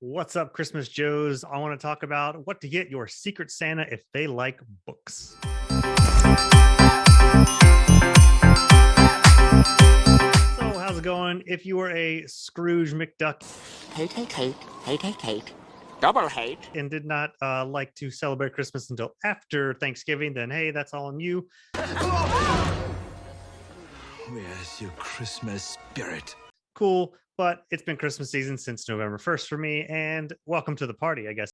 What's up, Christmas Joes? I want to talk about what to get your Secret Santa if they like books. So, how's it going? If you were a Scrooge McDuck Hate, hate, hate, hate, hate, hate, double hate, and did not like to celebrate Christmas until after Thanksgiving, then hey, that's all on you. Where's your Christmas spirit? Cool, but it's been Christmas season since November 1st for me, and welcome to the party, I guess.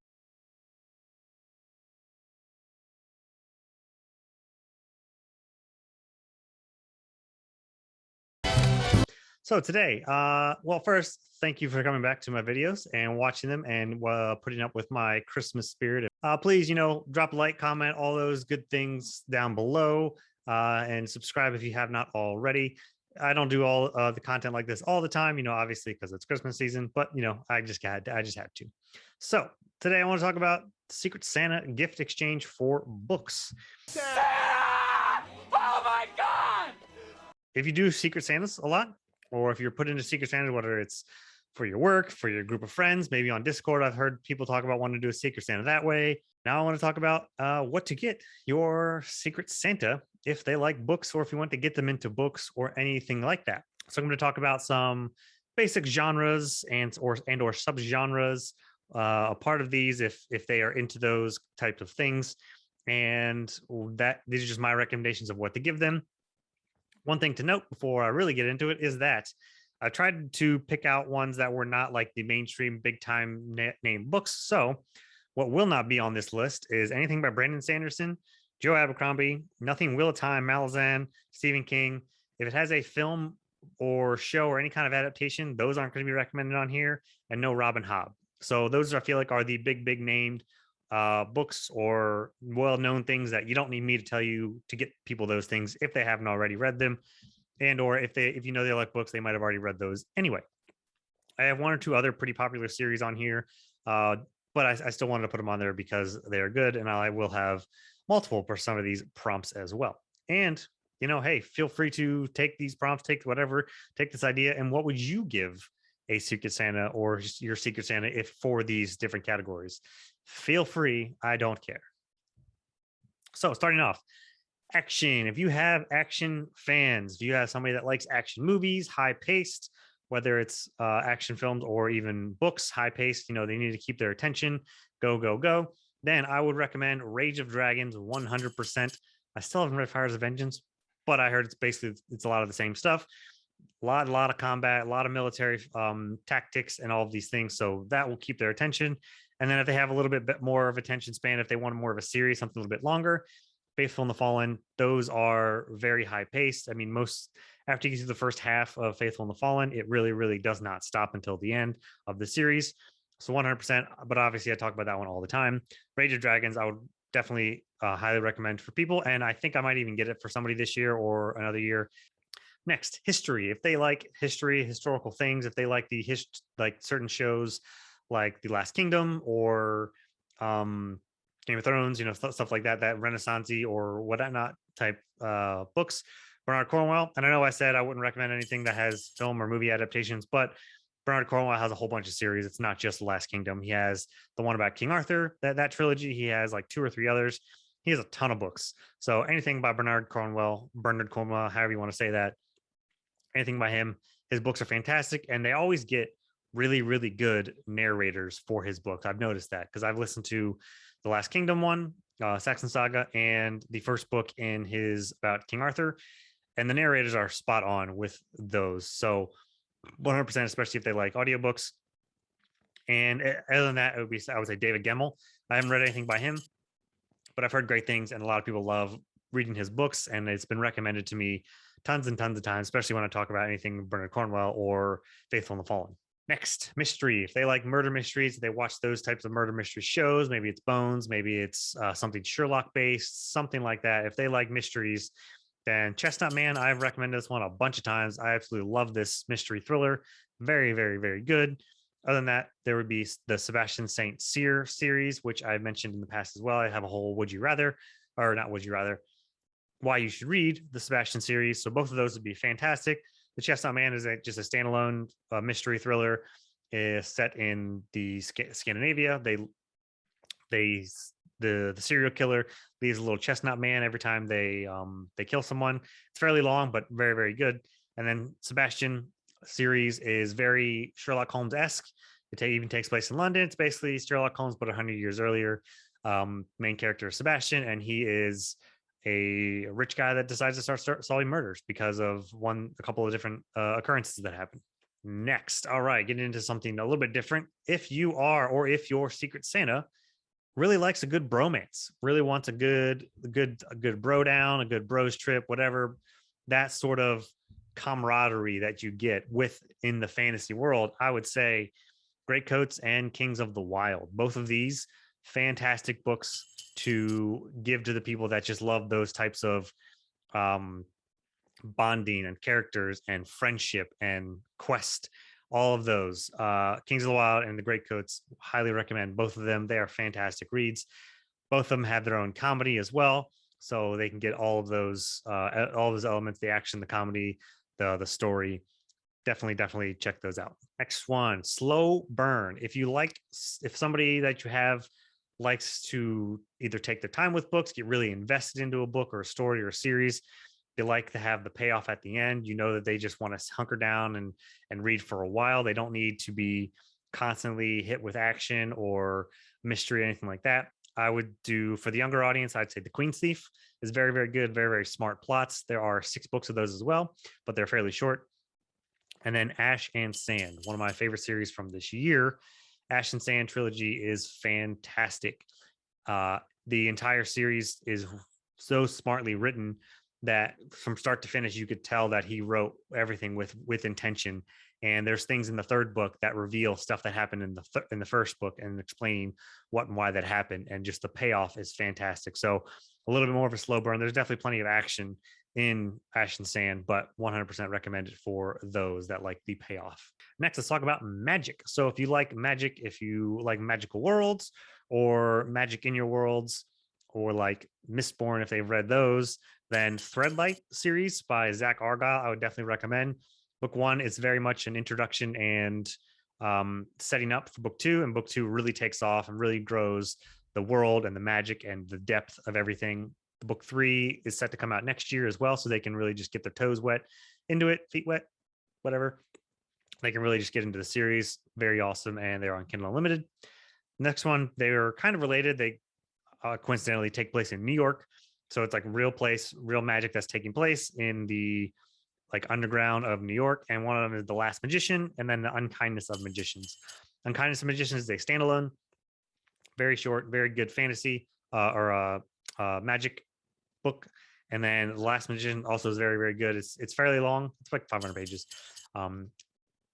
So today, well, first, thank you for coming back to my videos and watching them and putting up with my Christmas spirit. Please, drop a like, comment, all those good things down below, and subscribe if you have not already. I don't do all the content like this all the time, obviously because it's Christmas season, but I just had to. So today, I want to talk about Secret Santa gift exchange for books. Sarah! Oh my God! If you do Secret Santas a lot, or if you're put into Secret Santa, whether it's for your work, for your group of friends, maybe on Discord, I've heard people talk about wanting to do a Secret Santa that way. Now I want to talk about what to get your Secret Santa if they like books, or if you want to get them into books or anything like that. So I'm going to talk about some basic genres and or subgenres. A part of these, if they are into those types of things, and that these are just my recommendations of what to give them. One thing to note before I really get into it is that I tried to pick out ones that were not like the mainstream big time name books. So what will not be on this list is anything by Brandon Sanderson, Joe Abercrombie, nothing Wheel of Time, Malazan, Stephen King. If it has a film or show or any kind of adaptation, those aren't going to be recommended on here, and no Robin Hobb. So those I feel like are the big named books or well-known things that you don't need me to tell you to get people those things if they haven't already read them, and or if they like books, they might have already read those anyway. I have one or two other pretty popular series on here, but I still wanted to put them on there because they're good, and I will have multiple for some of these prompts as well. And hey, feel free to take these prompts, take whatever, take this idea, and what would you give a Secret Santa or your Secret Santa if for these different categories? Feel free. I don't care. So starting off, action. If you have action fans, if you have somebody that likes action movies, high paced, whether it's action films or even books, high paced, they need to keep their attention, go, then I would recommend Rage of Dragons 100%. I still haven't read Fires of Vengeance, but I heard it's a lot of the same stuff. A lot of combat, a lot of military tactics and all of these things. So that will keep their attention. And then if they have a little bit more of attention span, if they want more of a series, something a little bit longer, Faithful and the Fallen, those are very high paced. I mean, most after you get to the first half of Faithful and the Fallen, it really does not stop until the end of the series. So 100%, but obviously I talk about that one all the time. Rage of Dragons, I would definitely highly recommend for people. And I think I might even get it for somebody this year or another year. Next, history. If they like history, historical things, if they like like certain shows like The Last Kingdom or Game of Thrones, stuff like that, that Renaissance-y or whatnot type books. Bernard Cornwell. And I know I said I wouldn't recommend anything that has film or movie adaptations, but Bernard Cornwell has a whole bunch of series. It's not just The Last Kingdom. He has the one about King Arthur, that trilogy. He has like 2 or 3 others. He has a ton of books. So anything by Bernard Cornwell, however you want to say that, anything by him, his books are fantastic, and they always get really good narrators for his books. I've noticed that because I've listened to the Last Kingdom one, Saxon Saga, and the first book in his about King Arthur, and the narrators are spot on with those. So 100%, especially if they like audiobooks. And other than that, I would say David Gemmell. I haven't read anything by him, but I've heard great things, and a lot of people love reading his books, and it's been recommended to me tons and tons of times, especially when I talk about anything Bernard Cornwell or Faithful and the Fallen. Next, mystery. If they like murder mysteries, if they watch those types of murder mystery shows, maybe it's Bones, maybe it's something Sherlock based, something like that. If they like mysteries, then Chestnut Man, I've recommended this one a bunch of times. I absolutely love this mystery thriller. Very good. Other than that, there would be the Sebastian St. Cyr series, which I mentioned in the past as well. I have a whole Would You Rather, or not Would You Rather, why you should read the Sebastian series. So both of those would be fantastic. The Chestnut Man is just a standalone mystery thriller. is set in the Scandinavia. The serial killer leaves a little chestnut man every time they kill someone. It's fairly long, but very very good. And then Sebastian series is very Sherlock Holmes esque. Even takes place in London. It's basically Sherlock Holmes, but 100 years earlier. Main character is Sebastian, and he is a rich guy that decides to start solving murders because of a couple of different occurrences that happen. Next, all right, getting into something a little bit different. If you are, or if your Secret Santa really likes a good bromance, really wants a good bro down, a good bros trip, whatever, that sort of camaraderie that you get within the fantasy world, I would say Greatcoats and Kings of the Wild. Both of these fantastic books to give to the people that just love those types of um, bonding and characters and friendship and quest. All of those. Kings of the Wild and the Greatcoats, highly recommend both of them. They are fantastic reads. Both of them have their own comedy as well, so they can get all of those elements: the action, the comedy, the story. Definitely check those out. Next one, Slow Burn. If somebody that you have likes to either take their time with books, get really invested into a book or a story or a series, they like to have the payoff at the end. You know that they just want to hunker down and read for a while. They don't need to be constantly hit with action or mystery or anything like that. I would do, for the younger audience, I'd say The Queen's Thief is very, very good, very, very smart plots. There are 6 books of those as well, but they're fairly short. And then Ash and Sand, one of my favorite series from this year. Ash and Sand trilogy is fantastic. The entire series is so smartly written that from start to finish, you could tell that he wrote everything with intention. And there's things in the 3rd book that reveal stuff that happened in the 1st book and explaining what and why that happened. And just the payoff is fantastic. So a little bit more of a slow burn. There's definitely plenty of action in Ash and Sand, but 100% recommend it for those that like the payoff. Next, let's talk about magic. So if you like magic, if you like magical worlds or magic in your worlds, or like Mistborn, if they've read those, then Threadlight series by Zach Argyle, I would definitely recommend. Book 1 is very much an introduction and setting up for book 2, and book 2 really takes off and really grows the world and the magic and the depth of everything. Book 3 is set to come out next year as well, so they can really just get their toes wet into it, feet wet, whatever. They can really just get into the series. Very awesome, and they're on Kindle Unlimited. Next one, they're kind of related. They coincidentally take place in New York, so it's like real place, real magic that's taking place in the like underground of New York. And one of them is The Last Magician, and then The Unkindness of Magicians. Unkindness of Magicians is a standalone, very short, very good fantasy or magic book. And then The Last Magician also is very, very good. It's fairly long. It's like 500 pages.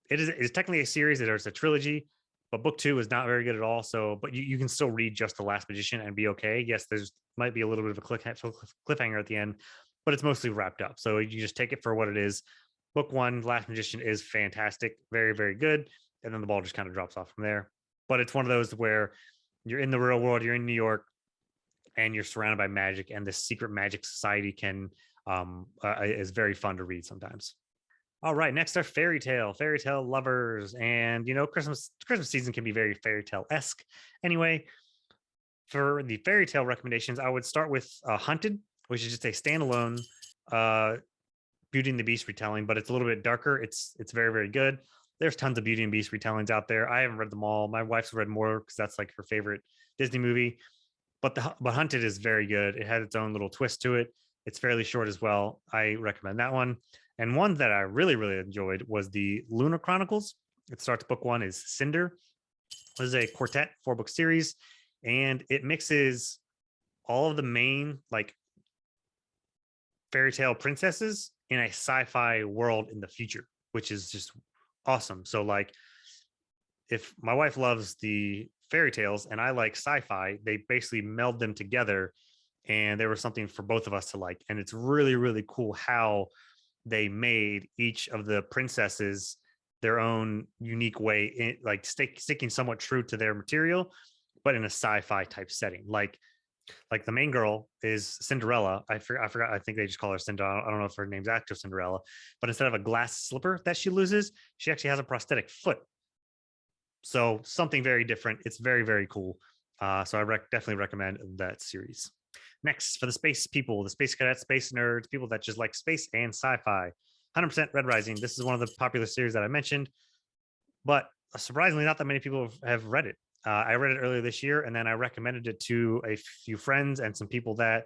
It's technically a series. There's a trilogy, but book 2 is not very good at all. So, but you can still read just The Last Magician and be okay. Yes, there's might be a little bit of a cliffhanger at the end, but it's mostly wrapped up. So you just take it for what it is. Book 1, Last Magician, is fantastic, very, very good. And then the ball just kind of drops off from there. But it's one of those where you're in the real world, you're in New York, and you're surrounded by magic, and this secret magic society is very fun to read sometimes. All right, next are fairy tale lovers. And Christmas season can be very fairy tale esque. Anyway, for the fairy tale recommendations, I would start with Hunted, which is just a standalone Beauty and the Beast retelling, but it's a little bit darker. It's very, very good. There's tons of Beauty and Beast retellings out there. I haven't read them all. My wife's read more because that's like her favorite Disney movie. But Hunted is very good. It has its own little twist to it. It's fairly short as well. I recommend that one. And one that I really, really enjoyed was the Lunar Chronicles. It starts, book 1 is Cinder. This is a quartet 4-book series, and it mixes all of the main like fairy tale princesses in a sci-fi world in the future, which is just awesome. So like, if my wife loves the fairy tales and I like sci-fi, they basically meld them together, and there was something for both of us to like. And it's really, really cool how they made each of the princesses their own unique way, like sticking somewhat true to their material, but in a sci-fi type setting. Like the main girl is Cinderella. I forgot. I think they just call her Cinderella. I don't know if her name's actually Cinderella, but instead of a glass slipper that she loses, she actually has a prosthetic foot. So something very different. It's very, very cool. So I definitely recommend that series. Next, for the space people, the space cadets, space nerds, people that just like space and sci-fi. 100% Red Rising. This is one of the popular series that I mentioned, but surprisingly, not that many people have read it. I read it earlier this year, and then I recommended it to a few friends and some people that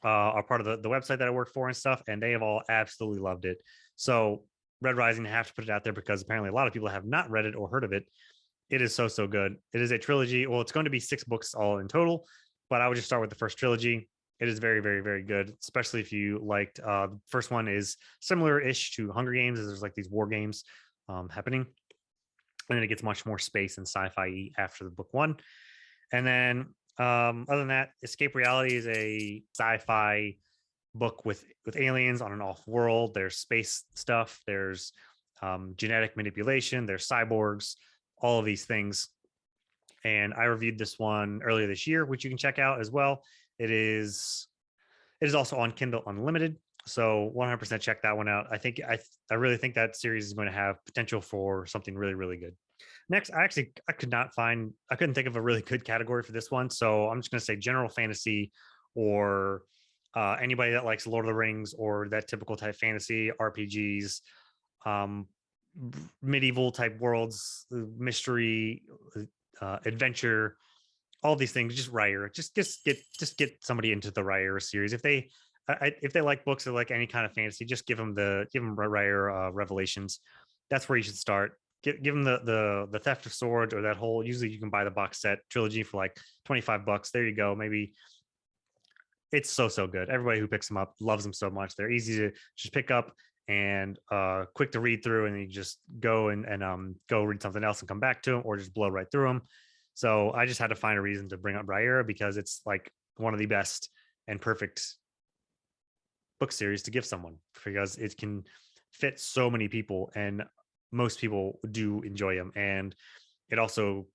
are part of the website that I work for and stuff, and they have all absolutely loved it. So Red Rising, I have to put it out there because apparently a lot of people have not read it or heard of it. It is so good. It is a trilogy. Well, it's going to be 6 books all in total, but I would just start with the first trilogy. It is very, very, very good, especially if you liked. The first one is similar-ish to Hunger Games, as there's like these war games happening, and then it gets much more space and sci-fi after the book 1. And then other than that, Escape Reality is a sci-fi book with aliens on an off world. There's space stuff. There's genetic manipulation. There's cyborgs. All of these things. And I reviewed this one earlier this year, which you can check out as well. It is also on Kindle Unlimited. So 100% check that one out. I really think that series is going to have potential for something really, really good. Next, I couldn't think of a really good category for this one. So I'm just going to say general fantasy, or anybody that likes Lord of the Rings or that typical type fantasy, RPGs, medieval type worlds, mystery, adventure, all these things. Just Riyria. Just get somebody into the Riyria series. If they like books or like any kind of fantasy, just give them Riyria Revelations. That's where you should start. Give them the Theft of Swords, or that whole. Usually you can buy the box set trilogy for like $25. There you go. Maybe it's so good. Everybody who picks them up loves them so much. They're easy to just pick up and quick to read through, and then you just go and go read something else and come back to them, or just blow right through them. So I just had to find a reason to bring up Riyria because it's like one of the best and perfect book series to give someone, because it can fit so many people, and most people do enjoy them. And it also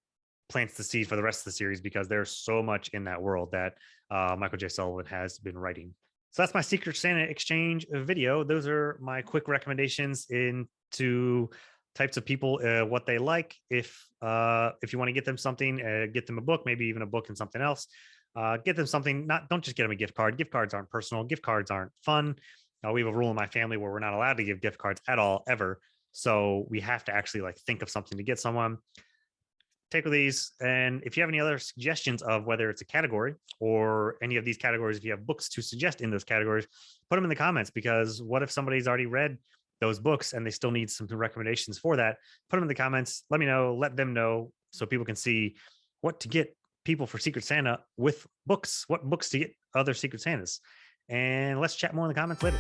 plants the seed for the rest of the series because there's so much in that world that Michael J. Sullivan has been writing. So that's my Secret Santa exchange video. Those are my quick recommendations into types of people, what they like. If you want to get them something, get them a book, maybe even a book and something else. Get them something. Don't just get them a gift card. Gift cards aren't personal. Gift cards aren't fun. We have a rule in my family where we're not allowed to give gift cards at all, ever. So we have to actually like think of something to get someone. Take with these. And if you have any other suggestions of whether it's a category or any of these categories, if you have books to suggest in those categories, put them in the comments, because what if somebody's already read those books and they still need some recommendations for that? Put them in the comments. Let me know, let them know, so people can see what to get people for Secret Santa with books, what books to get other Secret Santas. And let's chat more in the comments later.